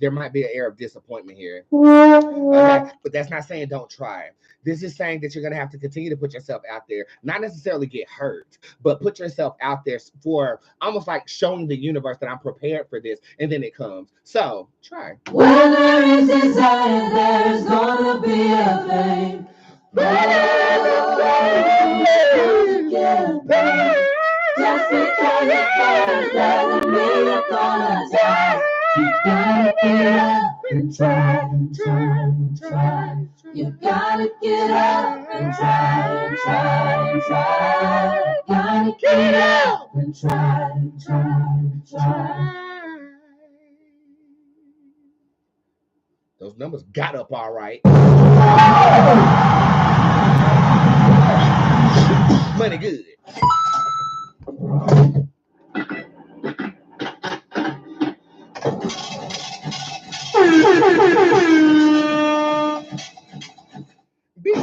there might be an air of disappointment here. Okay, but that's not saying don't try. This is saying that you're going to have to continue to put yourself out there, not necessarily get hurt, but put yourself out there for almost like showing the universe that I'm prepared for this, and then it comes. So try. Where there is desire, there's gonna be a flame. Where there's a flame, there's a flame. Just because it burns doesn't mean you're gonna die. You gotta get up and try, and try, and try. You gotta get up and try, and try, and try. Gotta get up and try, and try, and try. Those numbers got up all right. Money good. This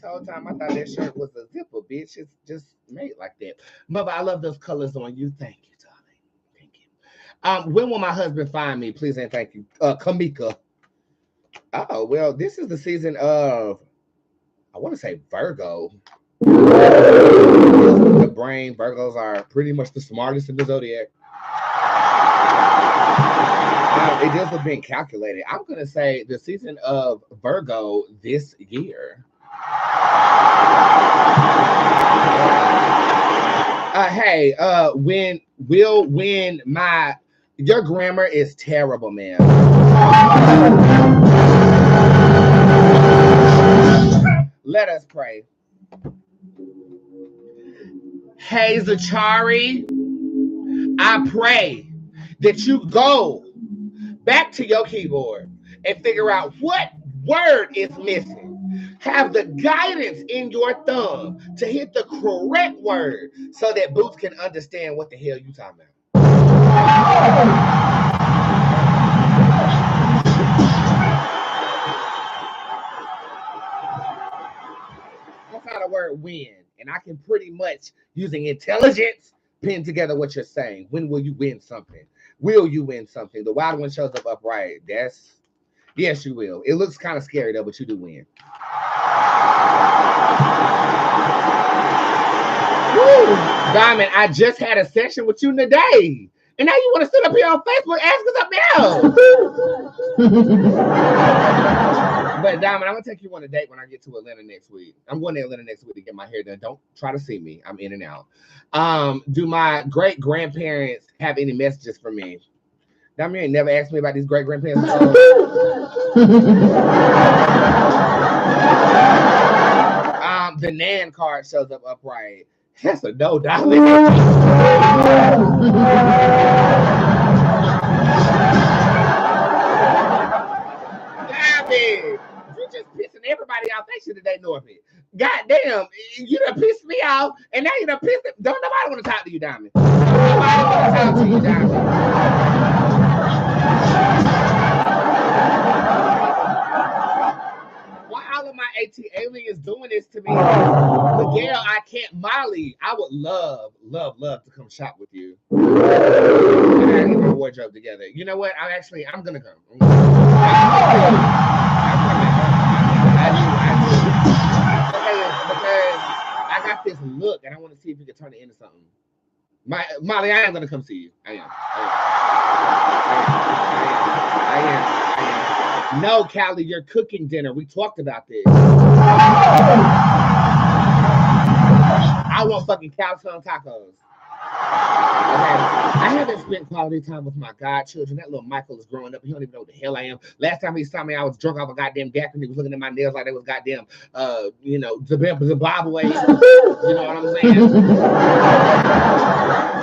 whole time I thought that shirt was a zipper, bitch. It's just made like that. Mother, I love those colors on you. Thank you, darling. Thank you. When will my husband find me? Please and thank you. Kamika. Oh, well, this is the season of, I want to say Virgo. The brain, Virgos are pretty much the smartest in the zodiac. It deals with being calculated. I'm going to say the season of Virgo this year. Hey, when your grammar is terrible, man. Let us pray. Hey, Zachari, I pray that you go back to your keyboard and figure out what word is missing. Have the guidance in your thumb to hit the correct word so that Boots can understand what the hell you talking about. That's not a word win. And I can pretty much, using intelligence, pin together what you're saying. When will you win something? Will you win something? The wild one shows up upright. Yes, you will. It looks kind of scary though, but you do win. Woo! Diamond, I just had a session with you today. And now you want to sit up here on Facebook asking something else. But Diamond, I'm going to take you on a date when I get to Atlanta next week. I'm going to Atlanta next week to get my hair done. Don't try to see me. I'm in and out. Do my great-grandparents have any messages for me? Diamond, you ain't never asked me about these great-grandparents. The Nan card shows up upright. That's a no, darling. You just pissing everybody off. They should have they Norby. Goddamn, you done pissed me off, and now you done pissed them. Don't nobody want to talk to you, Diamond. Nobody want to talk to you, Diamond. Why all of my AT aliens doing this to me? Miguel, I can't. Molly, I would love to come shop with you. And I get my wardrobe together. You know what? I'm gonna come. I'm coming. I do. Because I got this look, and I want to see if you can turn it into something. Molly, I am gonna come see you. I am. No, Callie, you're cooking dinner. We talked about this. I want fucking cow tongue tacos. Okay. I haven't spent quality time with my godchildren. That little Michael is growing up. He don't even know what the hell I am. Last time he saw me, I was drunk off a goddamn gap and he was looking at my nails like they was goddamn, Zimbabwe. You know what I'm saying?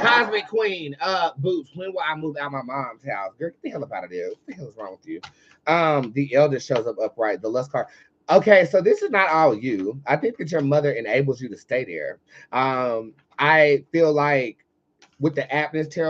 Cosmic Queen, Boots, when will I move out of my mom's house? Girl, get the hell up out of there. What the hell is wrong with you? The elder shows up upright. The lust card. Okay, so this is not all you. I think that your mother enables you to stay there. I feel like with the app, this